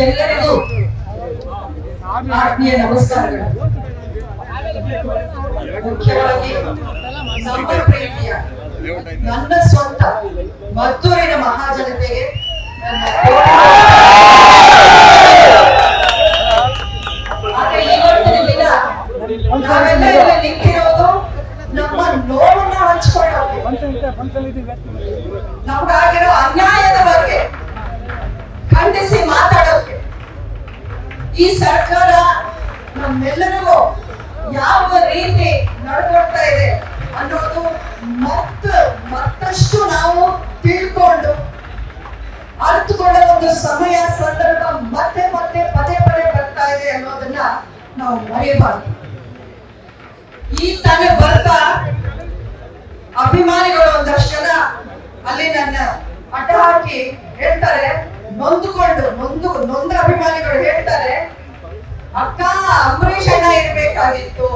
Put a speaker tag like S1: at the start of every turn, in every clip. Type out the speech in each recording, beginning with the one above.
S1: ಎಲ್ಲರಿಗೂ ಆತ್ಮೀಯ ನಮಸ್ಕಾರಗಳು. ಮುಖ್ಯವಾಗಿ ನಮ್ಮ ಪ್ರೀತಿಯ ನನ್ನ ಸ್ವಂತ ಮದ್ದೂರಿನ ಮಹಾಜನತೆಗೆ ಆದ್ರೆ ಇವತ್ತಿನ ದಿನ ನಾವೆಲ್ಲ ಇಲ್ಲಿ ನಿಂತಿರೋದು ನಮ್ಮ ನೋವನ್ನ ಹಂಚ್ಕೊಳ್ಳೋಕೆ, ನಮ್ಗಾಗಿರೋ ಅನ್ಯಾಯದ ಬಗ್ಗೆ ಖಂಡಿಸಿ ಮಾತಾಡೋಕೆ. ಈ ಸರ್ಕಾರ ನಮ್ಮೆಲ್ಲರಿಗೂ ಯಾವ ರೀತಿ ನಡ್ಕೊಳ್ತಾ ಇದೆ ಅನ್ನೋದು ಮತ್ತಷ್ಟು ನಾವು ತಿಳ್ಕೊಂಡು ಅರ್ಥಕೊಳ್ಳೋ ಒಂದು ಸಮಯ ಸಂದರ್ಭ ಮತ್ತೆ ಮತ್ತೆ ಪದೇ ಪದೇ ಬರ್ತಾ ಇದೆ ಅನ್ನೋದನ್ನ ನಾವು ಮರೆಯಬಾರದು. ಈ ತಾನೇ ಬರ್ತಾ ಅಭಿಮಾನಿಗಳು ಒಂದಷ್ಟು ಜನ ಅಲ್ಲಿ ನನ್ನ ಅಡ್ಡ ಹಾಕಿ ಹೇಳ್ತಾರೆ, ನೊಂದ ಅಭಿಮಾನಿಗಳು ಹೇಳ್ತಾರೆ, ಅಕ್ಕ ಅಂಬರೀಷ್ ಅಣ್ಣ ಇರ್ಬೇಕಾಗಿತ್ತು.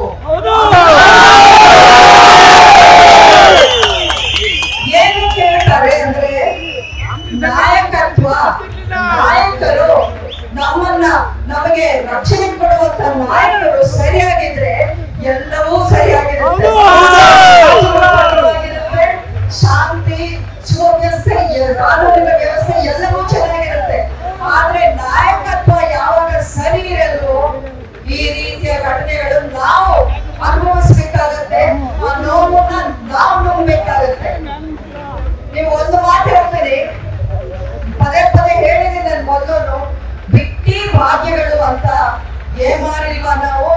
S1: ಏನು ಕೇಳ್ತಾರೆ ಅಂದ್ರೆ, ನಾಯಕರು ನಮಗೆ ರಕ್ಷಣೆ ಕೊಡುವಂತ ನಾಯಕರು ಸರಿಯಾಗಿದ್ರೆ ಎಲ್ಲವೂ ಸರಿಯಾಗಿರುತ್ತೆ, ಶಾಂತಿ ಸುವ್ಯವಸ್ಥೆ ಕಾನೂನಿನ ವ್ಯವಸ್ಥೆ ಎಲ್ಲವೂ ಚೆನ್ನಾಗಿರುತ್ತೆ. ಆದ್ರೆ ನಾಯಕತ್ವ ಯಾವಾಗ ಸರಿ ಇರಲು ಈ ರೀತಿಯ ಘಟನೆಗಳು ನಾವು ಅನುಭವಿಸ್ಬೇಕಾಗತ್ತೆ, ಆ ನೋವನ್ನ ನಾವು ನುಂಗ್ಬೇಕಾಗತ್ತೆ. ನೀವು ಒಂದು ಮಾತು ಹೇಳ್ತೀರಿ, ಪದೇ ಪದೇ ಹೇಳಿದೀನಿ ನನ್ ಮೊದಲು, ಬಿಟ್ಟಿ ಭಾಗ್ಯಗಳು ಅಂತ ಏಮಾರಿಲ್ವಾ ನಾವು?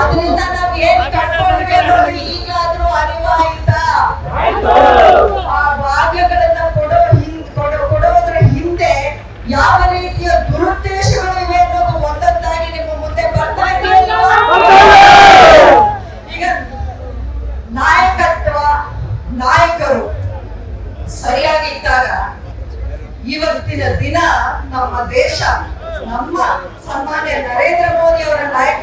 S1: ಅದರಿಂದ ನಾವ್ ಏನ್ ಕಟ್ಕೊಂಡ್ವಿ ಅನ್ನೋದು ಈಗಾದ್ರೂ ಅರಿವಾಯ್ತಾ? ಆ ಭಾಗ್ಯಗಳನ್ನ ಕೊಡೋದ್ರ ಹಿಂದೆ ಯಾವ ರೀತಿಯ ದುರುದ್ದೇಶಗಳು ಇವೆ ಅನ್ನೋದು ಒಂದೊಂದಾಗಿ ನಿಮ್ಮ ಮುಂದೆ ಬರ್ತಾ ಇದೆಯಲ್ಲ. ಈಗ ನಾಯಕರು ಸರಿಯಾಗಿದ್ದಾಗ ಇವತ್ತಿನ ದಿನ ನಮ್ಮ ದೇಶ, ನಮ್ಮ ಸನ್ಮಾನ್ಯ ನರೇಂದ್ರ ಮೋದಿ ಅವರ ನಾಯಕ